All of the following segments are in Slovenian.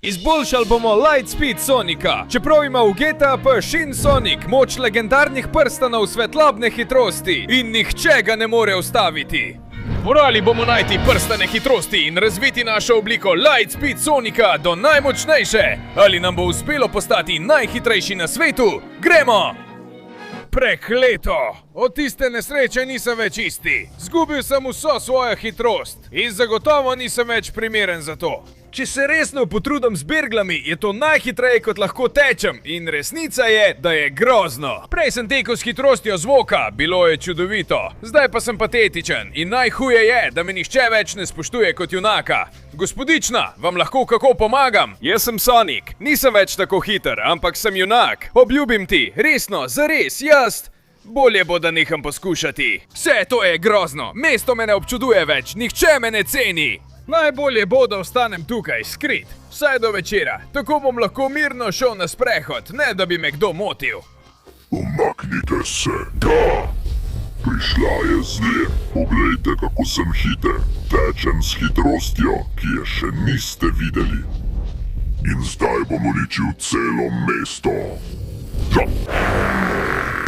Izboljšali bomo Lightspeed Sonika. Čeprav ima v GTA pa Shin Sonic moč legendarnih prstanov svetlobne hitrosti in nihče ga ne more ustaviti. Morali bomo najti prstane hitrosti in razviti našo obliko Lightspeed Sonika do najmočnejše. Ali nam bo uspelo postati najhitrejši na svetu? Gremo! Prekleto! Od tiste nesreče nisem več isti. Zgubil sem vso svojo hitrost in zagotovo nisem več primeren za to. Če se resno potrudim z berglami, je to najhitreje, kot lahko tečem, in resnica je, da je grozno. Prej sem tekel s hitrostjo zvoka, bilo je čudovito. Zdaj pa sem patetičen in najhuje je, da me nihče več ne spoštuje kot junaka. Gospodična, vam lahko kako pomagam? Jaz sem Sonic, nisem več tako hiter, ampak sem junak. Obljubim ti, resno, zares, jaz... Bolje bo, da neham poskušati. Vse to je grozno, mesto me ne občuduje več, nihče me ne ceni. Najbolje bo, da ostanem tukaj, skrit, vsaj do večera. Tako bom lahko mirno šel na sprehod, ne da bi me kdo motil. Umaknite se, da! Prišla je zle, poglejte, kako sem hiter. Tečem s hitrostjo, ki je še niste videli. In zdaj bom uničil celo mesto.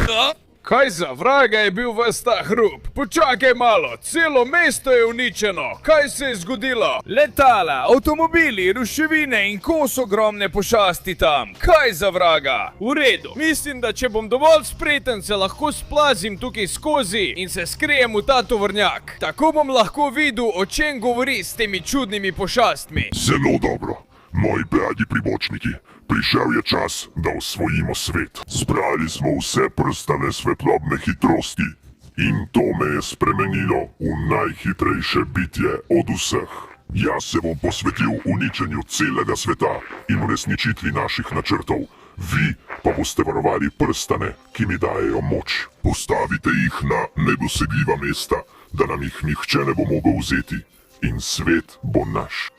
Ja. Kaj za vraga je bil ves ta hrup? Počakaj malo, celo mesto je uničeno. Kaj se je zgodilo? Letala, avtomobili, ruševine in kos ogromne pošasti tam. Kaj za vraga? V redu. Mislim, da če bom dovolj spreten, se lahko splazim tukaj skozi in se skrijem v ta tovornjak. Tako bom lahko videl, o čem govori s temi čudnimi pošastmi. Zelo dobro, moji blagi pribočniki. Prišel je čas, da osvojimo svet. Zbrali smo vse prstane svetlobne hitrosti in to me je spremenilo v najhitrejše bitje od vseh. Jaz se bom posvetil uničenju celega sveta in uresničitvi naših načrtov. Vi pa boste varovali prstane, ki mi dajejo moč. Postavite jih na nedosegljiva mesta, da nam jih nihče ne bo mogel vzeti in svet bo naš.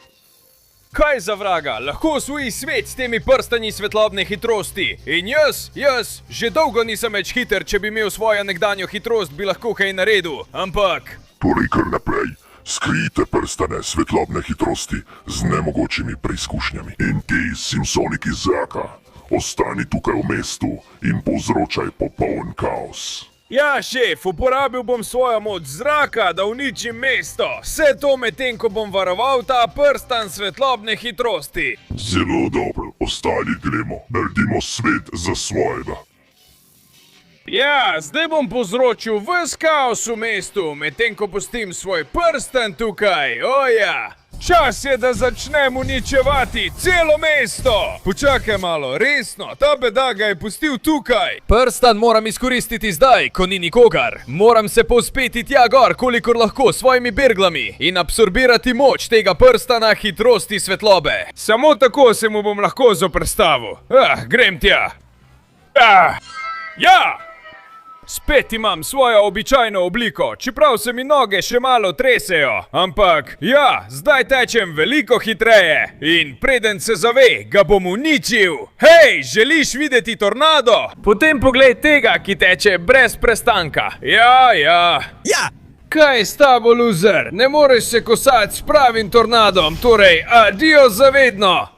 Kaj za vraga? Lahko osvoji svet s temi prstani svetlobne hitrosti. In jaz, že dolgo nisem več hiter, če bi imel svojo nekdanjo hitrost, bi lahko kaj naredil. Ampak... Torej kar naprej, skrijte prstane svetlobne hitrosti z nemogočimi preizkušnjami. In ti, Simpsonik iz zraka, ostani tukaj v mestu in povzročaj popoln kaos. Ja, šef, uporabil bom svojo moč zraka, da uničim mesto. Vse to medtem, ko bom varoval ta prstan svetlobne hitrosti. Zelo dobro, ostali gremo. Naredimo svet za svojega. Ja, zdaj bom povzročil ves kaos v mestu, medtem ko pustim svoj prstan tukaj. O ja! Čas je, da začnem uničevati celo mesto! Počakaj malo, resno, ta bedak ga je pustil tukaj. Prstan moram izkoristiti zdaj, ko ni nikogar. Moram se povzpeti tja gor, kolikor lahko, svojimi berglami in absorbirati moč tega prstana hitrosti svetlobe. Samo tako se mu bom lahko zoperstavil. Grem tja. Ja! Spet imam svojo običajno obliko, čeprav se mi noge še malo tresejo. Ampak, ja, zdaj tečem veliko hitreje. In preden se zave, ga bom uničil. Hej, želiš videti tornado? Potem poglej tega, ki teče brez prestanka. Ja. Kaj je s tabo, loser? Ne moreš se kosati s pravim tornadom, torej adijo zavedno.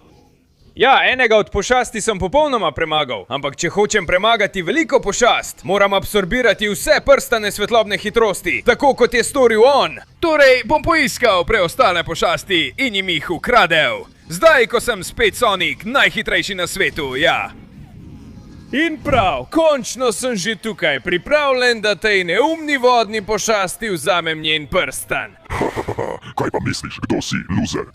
Ja, enega od pošasti sem popolnoma premagal, ampak če hočem premagati veliko pošast, moram absorbirati vse prstane svetlobne hitrosti, tako kot je storil on. Torej, bom poiskal preostale pošasti in jim jih ukradel. Zdaj, ko sem spet Sonic, najhitrejši na svetu, ja. In prav, končno sem že tukaj, pripravljen, da tej neumni vodni pošasti vzamem njen prstan. Kaj pa misliš, kdo si, loser?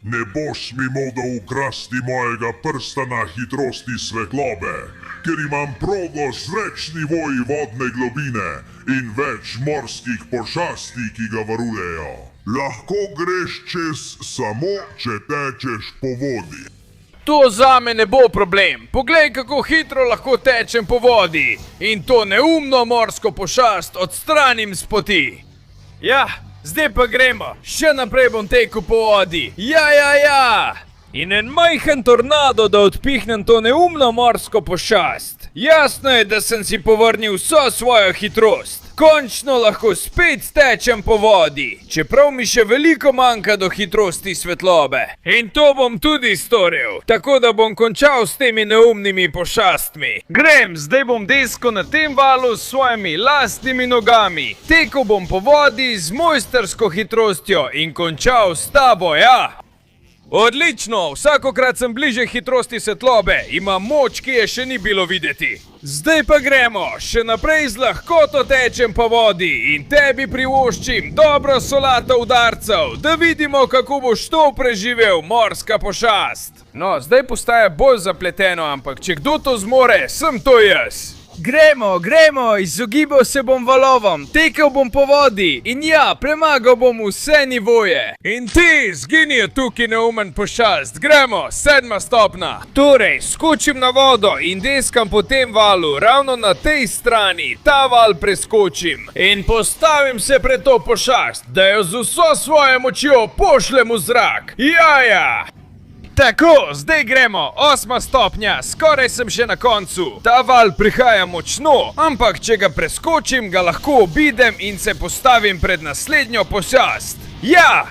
Ne boš mi mogel ukrasti mojega prstana hitrosti svetlobe, ker imam progo z nivoji vodne globine in več morskih pošasti, ki ga varujejo. Lahko greš čez samo, če tečeš po vodi. To zame ne bo problem. Poglej, kako hitro lahko tečem po vodi in to neumno morsko pošast odstranim s poti. Ja. Zdaj pa gremo, še naprej bom tekel po vodi. Ja! In en majhen tornado, da odpihnem to neumno morsko pošast. Jasno je, da sem si povrnil vso svojo hitrost. Končno lahko spet tečem po vodi, čeprav mi še veliko manjka do hitrosti svetlobe. In to bom tudi storil, tako da bom končal s temi neumnimi pošastmi. Grem, zdaj bom desko na tem valu s svojimi lastnimi nogami. Tekel bom po vodi z mojstersko hitrostjo in končal s tabo, ja. Odlično, vsakokrat sem bliže hitrosti svetlobe, imam moč, ki je še ni bilo videti. Zdaj pa gremo, še naprej z lahkoto tečem po vodi in tebi privoščim dobro solato udarcev, da vidimo, kako boš to preživel, morska pošast. No, zdaj postaja bolj zapleteno, ampak če kdo to zmore, sem to jaz. Gremo, izogibal se bom valovom, tekel bom po vodi in ja, premagal bom vse nivoje. In ti, zgini tukaj neumen pošast, gremo, 7. stopna. Torej, skočim na vodo in deskam po tem valu, ravno na tej strani, ta val preskočim. In postavim se pred to pošast, da jo z vso svojo močjo pošljem v zrak. Jaja! Tako, zdaj gremo, 8. stopnja, skoraj sem še na koncu. Ta val prihaja močno, ampak če ga preskočim, ga lahko obidem in se postavim pred naslednjo pošast. Ja!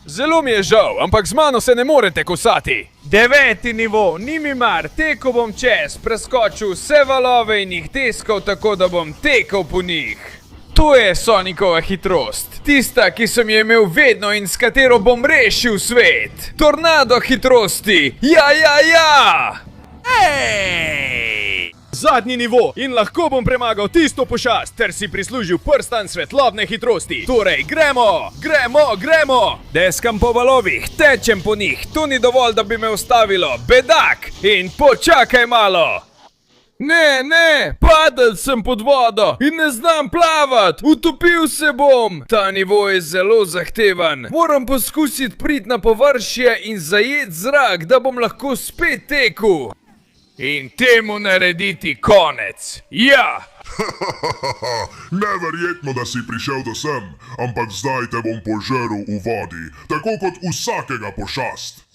Zelo mi je žal, ampak z mano se ne morete kosati. 9. nivo, ni mi mar, tekel bom čez, preskočil vse valove in jih deskal tako, da bom tekel po njih. To je Sonicova hitrost, tista, ki sem jo imel vedno in s katero bom rešil svet. Tornado hitrosti, ja! Ej! Zadnji nivo in lahko bom premagal tisto pošast, ter si prislužil prstan svetlobne hitrosti. Torej, gremo! Deskam po valovih, tečem po njih, to ni dovolj, da bi me ustavilo, bedak! In počakaj malo! Ne, padel sem pod vodo in ne znam plavat, utopil se bom. Ta nivo je zelo zahteven. Moram poskusiti priti na površje in zajeti zrak, da bom lahko spet tekel. In temu narediti konec. Ja! Neverjetno, da si prišel do sem, ampak zdaj te bom požrl v vodi, tako kot vsakega pošast.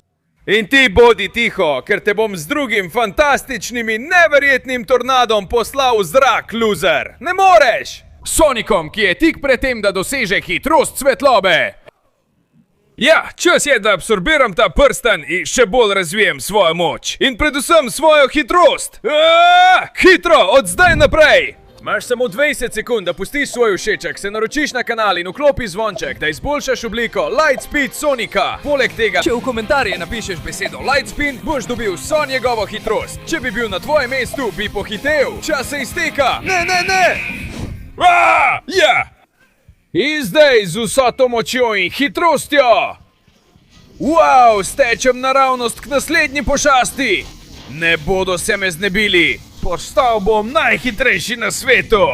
In ti bodi tiho, ker te bom z drugim fantastičnim in neverjetnim tornadom poslal v zrak, loser. Ne moreš! Sonicom, ki je tik pred tem, da doseže hitrost svetlobe. Ja, čas je, da absorbiram ta prstan in še bolj razvijem svojo moč. In predvsem svojo hitrost. Hitro, od zdaj naprej! Imaš samo 20 sekund, da pustiš svoj všeček, se naročiš na kanal in vklopi zvonček, da izboljšaš obliko Lightspeed Sonica. Poleg tega, če v komentarje napišeš besedo Lightspeed, boš dobil vso njegovo hitrost. Če bi bil na tvojem mestu, bi pohitev. Čas se izteka. Ne! Ja! In zdaj z vso to močjo in hitrostjo. Wow, stečem naravnost k naslednji pošasti. Ne bodo se me znebili. Postal bom najhitrejši na svetu.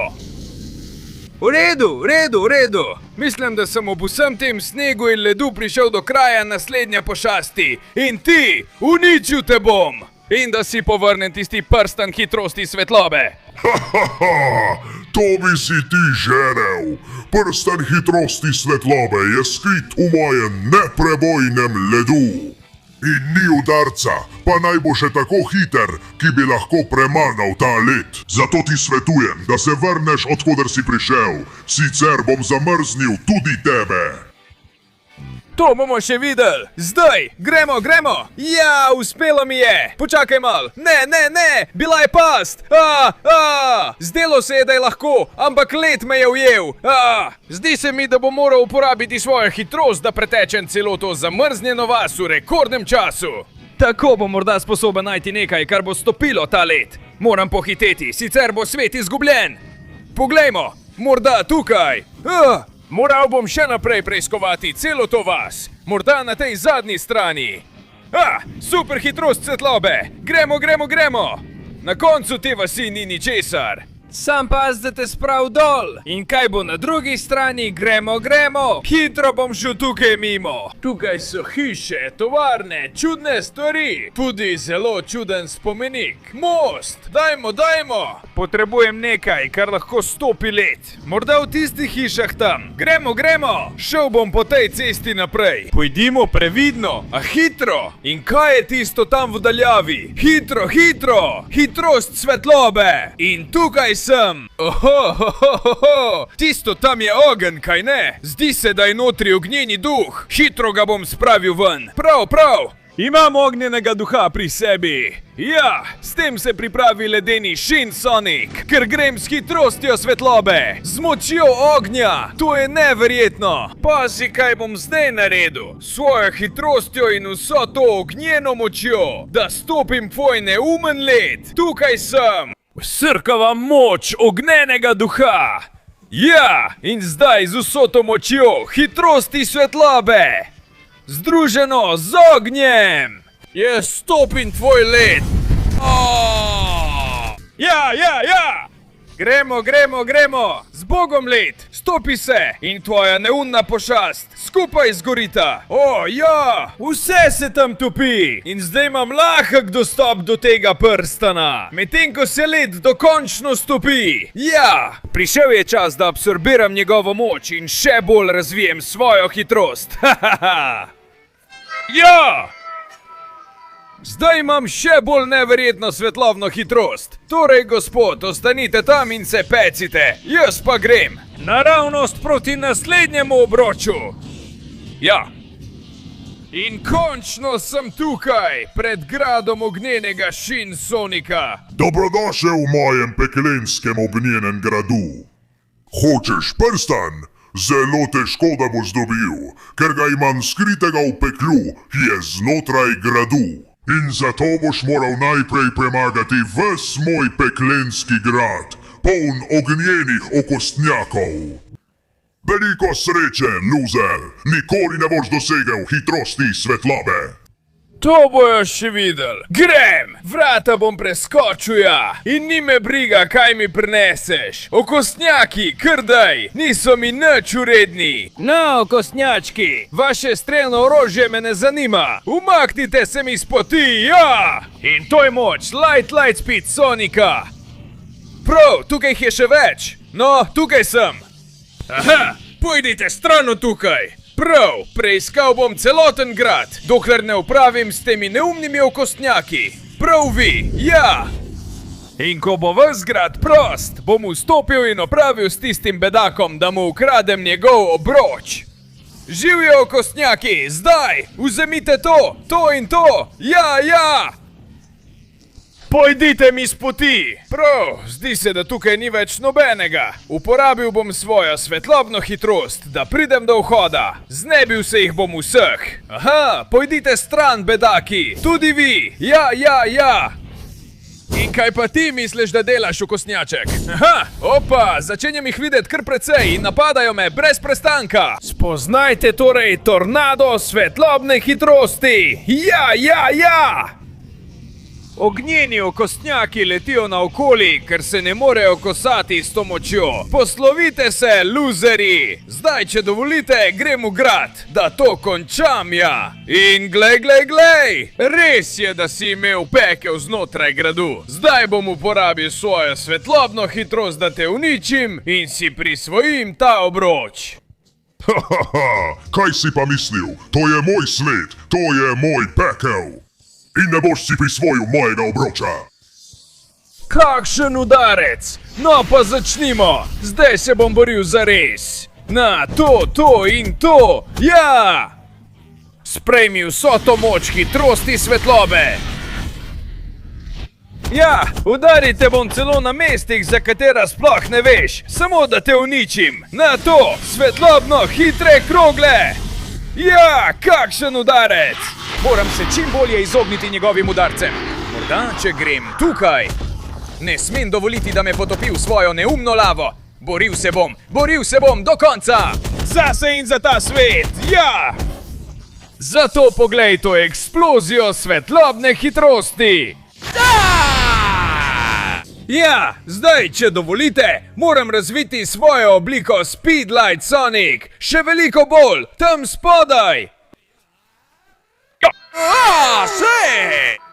V redu. Mislim, da sem ob vsem tem snegu in ledu prišel do kraja naslednje pošasti. In ti, uničil te bom. In da si povrnem tisti prstan hitrosti svetlobe. To bi si ti želel. Prstan hitrosti svetlobe je skrit v mojem neprebojnem ledu. In ni udarca, pa naj bo še tako hiter, ki bi lahko premagal ta led. Zato ti svetujem, da se vrneš, odkoder si prišel, sicer bom zamrznil tudi tebe. To bomo še videli. Zdaj, gremo. Ja, uspelo mi je. Počakaj mal. Ne, bila je past. Zdelo se je, da je lahko, ampak led me je ujel. Zdi se mi, da bom moral uporabiti svojo hitrost, da pretečem celo to zamrznjeno vas v rekordnem času. Tako bom morda sposoben najti nekaj, kar bo stopilo ta led. Moram pohiteti, sicer bo svet izgubljen. Poglejmo, morda tukaj. Moral bom še naprej preiskovati celo to vas. Morda na tej zadnji strani. Super hitrost svetlobe. Gremo. Na koncu te vasi ni ničesar. Sam pas, da te sprav dol. In kaj bo na drugi strani? Gremo. Hitro bom šel tukaj mimo. Tukaj so hiše, tovarne, čudne stvari. Tudi zelo čuden spomenik. Most. Dajmo. Potrebujem nekaj, kar lahko stopi led. Morda v tistih hišah tam. Gremo. Šel bom po tej cesti naprej. Pojdimo previdno, a hitro. In kaj je tisto tam v daljavi? Hitro. Hitrost svetlobe. In tukaj sem! Oho, tisto tam je ogenj, kaj ne? Zdi se, da je notri ognjeni duh. Hitro ga bom spravil ven. Prav. Imam ognjenega duha pri sebi. Ja, s tem se pripravi ledeni Shin Sonic, ker grem s hitrostjo svetlobe, z močjo ognja. To je neverjetno. Pazi, kaj bom zdaj naredil. S svojo hitrostjo in vso to ognjeno močjo, da stopim tvoj neumen led. Tukaj sem. Srkava moč ognjenega duha. Ja, in zdaj z vso to močjo hitrosti svetlobe, združeno z ognjem, jaz stopim tvoj led. Ja! Gremo, z Bogom led, stopi se in tvoja neumna pošast skupaj zgorita. Ja, vse se tam topi in zdaj imam lahek dostop do tega prstana, medtem ko se led dokončno stopi. Ja, prišel je čas, da absorbiram njegovo moč in še bolj razvijem svojo hitrost. Ja! Zdaj imam še bolj neverjetno svetlobno hitrost. Torej, gospod, ostanite tam in se pecite. Jaz pa grem. Naravnost proti naslednjemu obroču. Ja. In končno sem tukaj, pred gradom ognjenega Shin Sonika. Dobrodošel v mojem peklenskem ognjenem gradu. Hočeš prstan? Zelo težko da boš dobil, ker ga imam skritega v peklu, ki je znotraj gradu. In zato boš moral najprej premagati ves moj peklenski grad, poln ognjenih okostnjakov. Veliko sreče, loser! Nikoli ne boš dosegel hitrosti svetlobe. To bojo še videl. Grem! Vrata bom preskočil, ja. In ni me briga, kaj mi prineseš. Okostnjaki, krdaj, niso mi nič uredni. No, okostnjački, vaše strelno orožje me ne zanima. Umaknite se mi z poti, ja! In to je moč Lightspeed Sonika. Prav, tukaj jih je še več. No, tukaj sem. Aha, pojdite stran od tukaj. Prav, preiskal bom celoten grad, dokler ne upravim s temi neumnimi okostnjaki. Prav vi, ja! In ko bo ves grad prost, bom vstopil in opravil s tistim bedakom, da mu ukradem njegov obroč. Živijo okostnjaki, zdaj, vzemite to in to, ja! Pojdite mi z poti! Prav, zdi se, da tukaj ni več nobenega. Uporabil bom svojo svetlobno hitrost, da pridem do vhoda. Znebil se jih bom vseh. Aha, pojdite stran, bedaki! Tudi vi! Ja! In kaj pa ti misliš, da delaš, okostnjaček? Aha, opa, začenjam jih videti kar precej in napadajo me brez prestanka. Spoznajte torej tornado svetlobne hitrosti! Ja! Ognjeni okostnjaki letijo naokoli, ker se ne morejo kosati s to močjo. Poslovite se, luzeri! Zdaj, če dovolite, grem v grad, da to končam, ja! In glej! Res je, da si imel pekel znotraj gradu. Zdaj bom uporabil svojo svetlobno hitrost, da te uničim in si prisvojim ta obroč. Kaj si pa mislil? To je moj svet, to je moj pekel. In ne boš si prisvojil mojega obroča. Kakšen udarec! No pa začnimo! Zdaj se bom boril zares! Na, to in to! Ja! Sprejmi vso to moč hitrosti svetlobe! Ja, udarite bom celo na mestih, za katera sploh ne veš! Samo da te uničim! Na to! Svetlobno hitre krogle! Ja, kakšen udarec! Moram se čim bolje izogniti njegovim udarcem. Morda, če grem tukaj. Ne smem dovoliti, da me potopi v svojo neumno lavo. Boril se bom do konca. Zase in za ta svet, ja! Zato poglej to eksplozijo svetlobne hitrosti. Ja, zdaj, če dovolite, moram razviti svojo obliko Speedlight Sonic. Še veliko bolj, tam spodaj.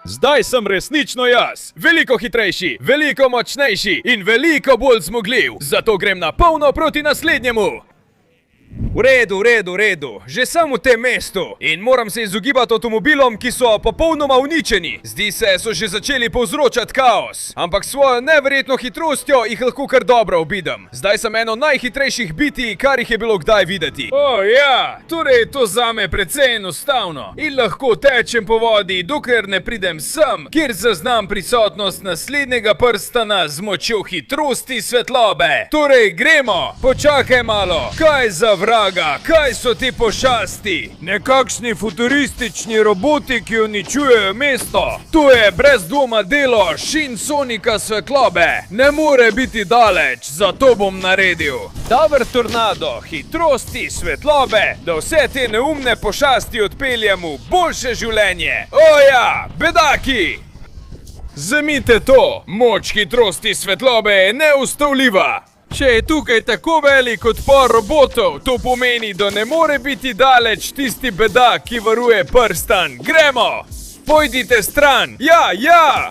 Zdaj sem resnično jaz, veliko hitrejši, veliko močnejši in veliko bolj zmogljiv. Zato grem na polno proti naslednjemu. V redu, že sem v tem mestu in moram se izogibati avtomobilom, ki so popolnoma uničeni. Zdi se, so že začeli povzročati kaos, ampak s svojo neverjetno hitrostjo jih lahko kar dobro obidem. Zdaj sem eno najhitrejših biti, kar jih je bilo kdaj videti. O ja, torej je to zame precej enostavno in lahko tečem po vodi, dokler ne pridem sem, kjer zaznam prisotnost naslednjega prstana z močjo hitrosti svetlobe. Torej gremo, počakaj malo, kaj za vraga, kaj so ti pošasti? Nekakšni futuristični roboti, ki uničujejo mesto. To je brez dvoma delo Shin Sonika svetlobe. Ne more biti daleč, zato bom naredil. Dober tornado, hitrosti svetlobe, da vse te neumne pošasti odpeljem v boljše življenje. O ja, bedaki! Vzemite to, moč hitrosti svetlobe je neustavljiva. Če je tukaj tako velik odpor robotov, to pomeni, da ne more biti daleč tisti bedak, ki varuje prstan. Gremo! Pojdite stran! Ja!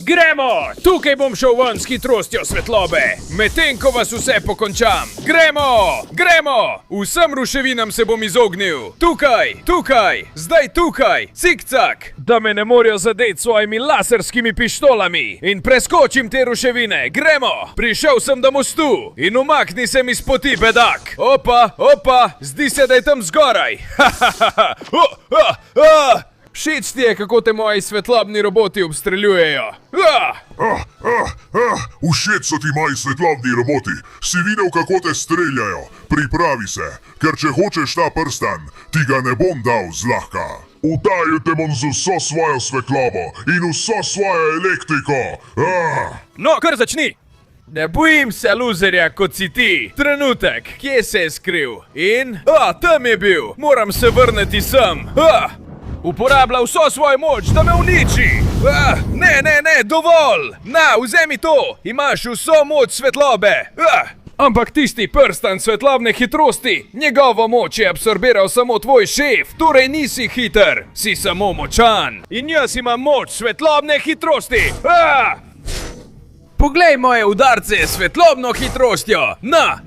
Gremo! Tukaj bom šel ven s hitrostjo svetlobe, medtem ko vas vse pokončam. Gremo! Vsem ruševinam se bom izognil. Tukaj, zdaj tukaj, cikcak, da me ne morejo zadeti svojimi laserskimi pištolami. In preskočim te ruševine. Gremo! Prišel sem do mostu in umakni se mi s poti, bedak. Opa, zdi se, da je tam zgoraj. Všeč ti je, kako te moji svetlobni roboti obstreljujejo. Všeč so ti moji svetlobni roboti. Si videl, kako te streljajo? Pripravi se, ker če hočeš ta prstan, ti ga ne bom dal zlahka. Udajil te bom z vso svojo svetlobo in vso svojo elektriko. No, kar začni. Ne bojim se luzerja, kot si ti. Trenutek, kje se je skril? In? Tam je bil. Moram se vrniti sem. Uporablja vso svojo moč, da me uniči. Ne, dovolj. Na, vzemi to. Imaš vso moč svetlobe. Ampak tisti prstan svetlobne hitrosti, njegovo moč je absorbiral samo tvoj šef, torej nisi hiter, si samo močan. In jaz imam moč svetlobne hitrosti. Poglej moje udarce s svetlobno hitrostjo. Na.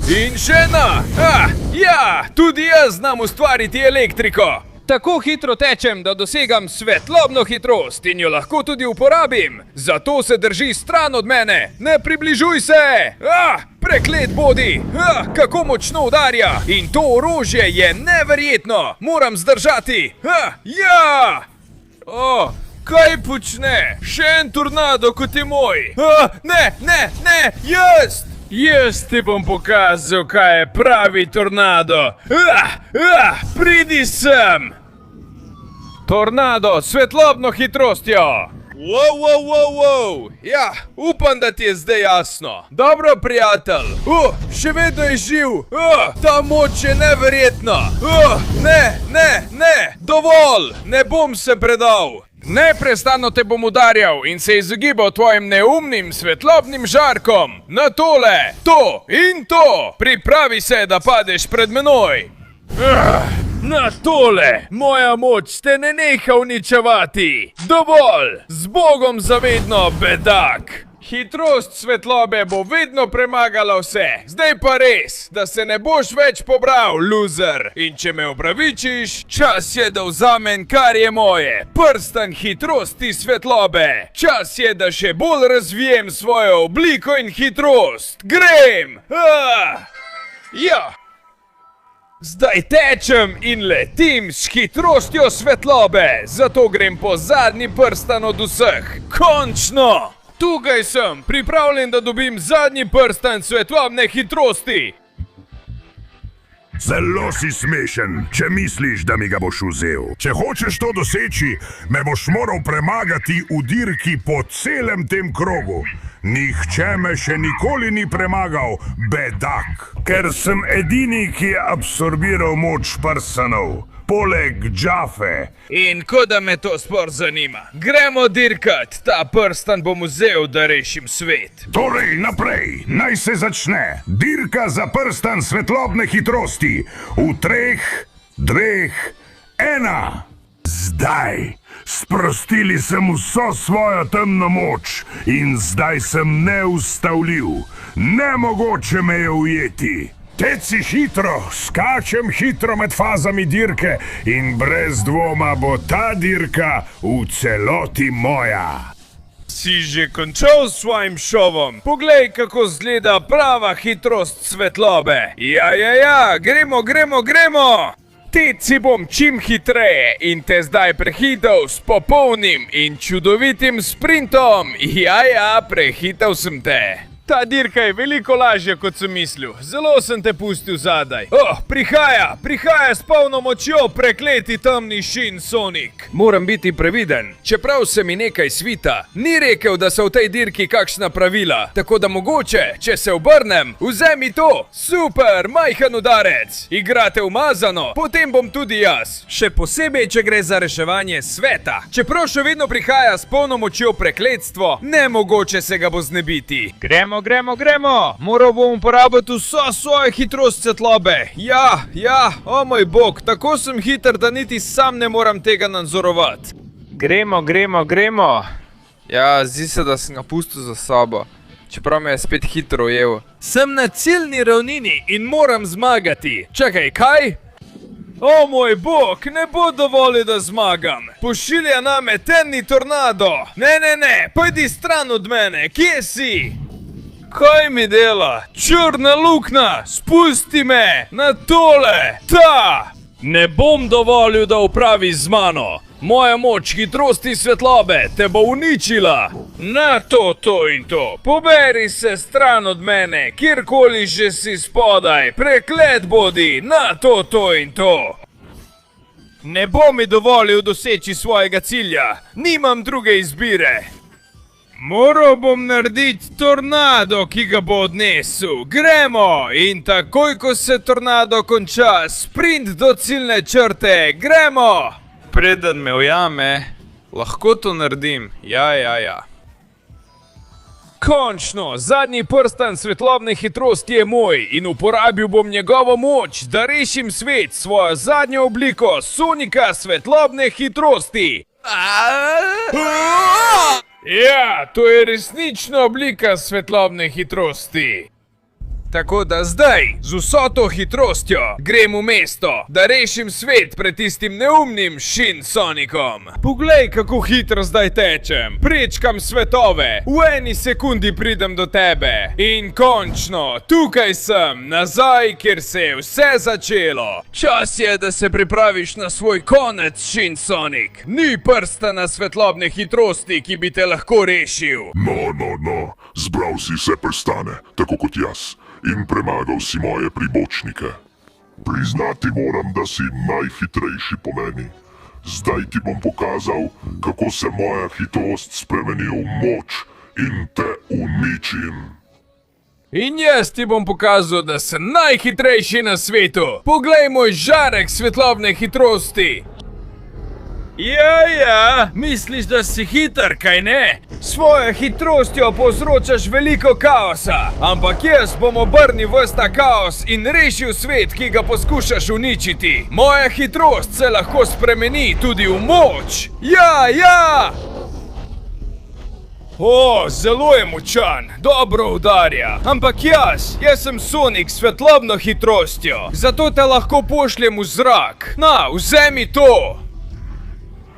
In še na. Ja, tudi jaz znam ustvariti elektriko. Tako hitro tečem, da dosegam svetlobno hitrost in jo lahko tudi uporabim. Zato se drži stran od mene. Ne približuj se! Preklet bodi! Kako močno udarja! In to orožje je neverjetno! Moram zdržati! Ja! Kaj počne? Še en tornado kot je moj! Ne! Jaz ti bom pokazal, kaj je pravi tornado. Pridi sem! Tornado s svetlobno hitrostjo. Wow. Ja, upam, da ti je zdaj jasno. Dobro, prijatelj. Še vedno je živ. Ta moč je neverjetna. Ne. Dovolj. Ne bom se predal. Neprestano te bom udarjal in se izogibal tvojim neumnim svetlobnim žarkom. Na tole, to in to. Pripravi se, da padeš pred menoj. Na tole, moja moč te ne neha uničevati. Dovolj, z Bogom zavedno, bedak. Hitrost svetlobe bo vedno premagala vse. Zdaj pa res, da se ne boš več pobral, loser. In če me opravičiš, čas je, da vzamem, kar je moje. Prstan hitrosti svetlobe. Čas je, da še bolj razvijem svojo obliko in hitrost. Grem! Ja! Zdaj tečem in letim s hitrostjo svetlobe. Zato grem po zadnji prstan od vseh. Končno! Tukaj sem, pripravljen, da dobim zadnji prstan svetlobne hitrosti. Zelo si smešen, če misliš, da mi ga boš vzel. Če hočeš to doseči, me boš moral premagati v dirki po celem tem krogu. Nihče me še nikoli ni premagal, bedak. Ker sem edini, ki je absorbiral moč prstanov. Poleg Džafe. In kot da me to spor zanima. Gremo dirkat, ta prstan bom vzel, da rešim svet. Torej, naprej, naj se začne. Dirka za prstan svetlobne hitrosti. V 3, 2, 1. Zdaj. Sprostili sem vso svojo temno moč in zdaj sem neustavljiv. Nemogoče me je ujeti. Teci hitro, skačem hitro med fazami dirke in brez dvoma bo ta dirka v celoti moja. Si že končal s svojim šovom? Poglej, kako zgleda prava hitrost svetlobe. Ja, gremo. Teci bom čim hitreje in te zdaj prehital s popolnim in čudovitim sprintom. Ja, prehital sem te. Ta dirka je veliko lažja, kot sem mislil. Zelo sem te pustil zadaj. Prihaja s polno močjo prekleti temni Shin Sonic. Moram biti previden. Čeprav se mi nekaj svita, ni rekel, da so v tej dirki kakšna pravila. Tako da mogoče, če se obrnem, vzemi to. Super, majhen udarec. Igrate umazano, potem bom tudi jaz. Še posebej, če gre za reševanje sveta. Čeprav še vedno prihaja s polno močjo prekletstvo, nemogoče se ga bo znebiti. Gremo. Moral bom uporabiti vso svojo hitrost svetlobe. Ja, o moj bog, tako sem hiter, da niti sam ne moram tega nadzorovati. Gremo. Ja, zdi se, da sem ga pustil za sabo. Čeprav me je spet hitro ujel. Sem na ciljni ravnini in moram zmagati. Čakaj, kaj? O moj bog, ne bo dovolil, da zmagam. Pošilja name temni tornado. Ne, pojdi stran od mene, kje si? Kaj mi dela? Črna luknja, spusti me na tole, Ne bom dovolil, da upravi z mano. Moja moč hitrosti svetlobe te bo uničila. Na to in to. Poberi se stran od mene, kjerkoli že si spodaj. Preklet bodi, na to in to. Ne bo mi dovolil doseči svojega cilja. Nimam druge izbire. Moral bom narediti tornado, ki ga bo odnesel. Gremo! In takoj, ko se tornado konča, sprint do ciljne črte. Gremo! Preden me ujame, lahko to naredim. Ja. Končno! Zadnji prstan svetlobne hitrosti je moj in uporabil bom njegovo moč, da rešim svet s svojo zadnjo obliko Sonika svetlobne hitrosti. Ja, to je resnična oblika svetlobne hitrosti. Tako da zdaj, z vso to hitrostjo, grem v mesto, da rešim svet pred tistim neumnim Shin Sonicom. Poglej, kako hitro zdaj tečem. Prečkam svetove, v eni sekundi pridem do tebe. In končno, tukaj sem, nazaj, kjer se je vse začelo. Čas je, da se pripraviš na svoj konec, Shin Sonic. Ni prstana svetlobne hitrosti, ki bi te lahko rešil. No, zbral si vse prstane, tako kot jaz. In premagal si moje pribočnike. Priznati moram, da si najhitrejši po meni. Zdaj ti bom pokazal, kako se moja hitrost spremeni v moč in te uničim. In jaz ti bom pokazal, da sem najhitrejši na svetu. Poglej moj žarek svetlobne hitrosti. Ja, misliš, da si hiter, kaj ne? S svojo hitrostjo povzročaš veliko kaosa, ampak jaz bom obrnil ves ta kaos in rešil svet, ki ga poskušaš uničiti. Moja hitrost se lahko spremeni tudi v moč. Ja! O, zelo je močan, dobro udarja. Ampak jaz sem Sonic s svetlobno hitrostjo, zato te lahko pošljem v zrak. Na, vzemi to!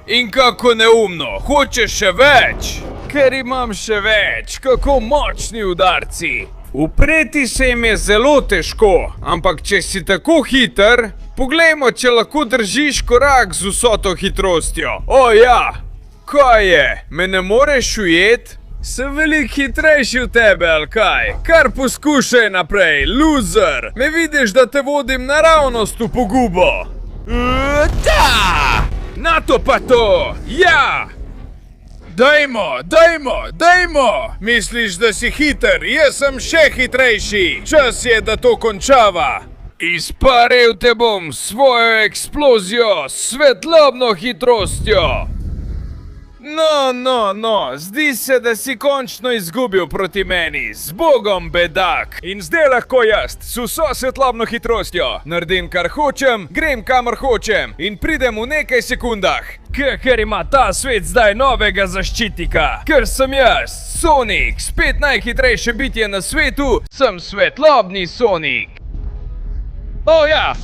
In kako neumno, hočeš še več? Ker imam še več, kako močni udarci. Upreti se jim je zelo težko, ampak če si tako hiter, poglejmo, če lahko držiš korak z vso to hitrostjo. O ja, kaj je, me ne moreš ujet? Sem veliko hitrejši od tebe, ali kaj? Kar poskušaj naprej, loser. Me vidiš, da te vodim naravnost v pogubo. Na to pa to! Ja! Dajmo! Misliš, da si hiter? Jaz sem še hitrejši! Čas je, da to končava! Izparil te bom s svojo eksplozijo, svetlobno hitrostjo! No, zdi se, da si končno izgubil proti meni, z Bogom, bedak. In zdaj lahko jaz, s vso svetlobno hitrostjo, naredim kar hočem, grem kamor hočem in pridem v nekaj sekundah. Ker ima ta svet zdaj novega zaščitnika. Ker sem jaz, Sonic, spet najhitrejše bitje na svetu, sem svetlobni Sonic. O ja!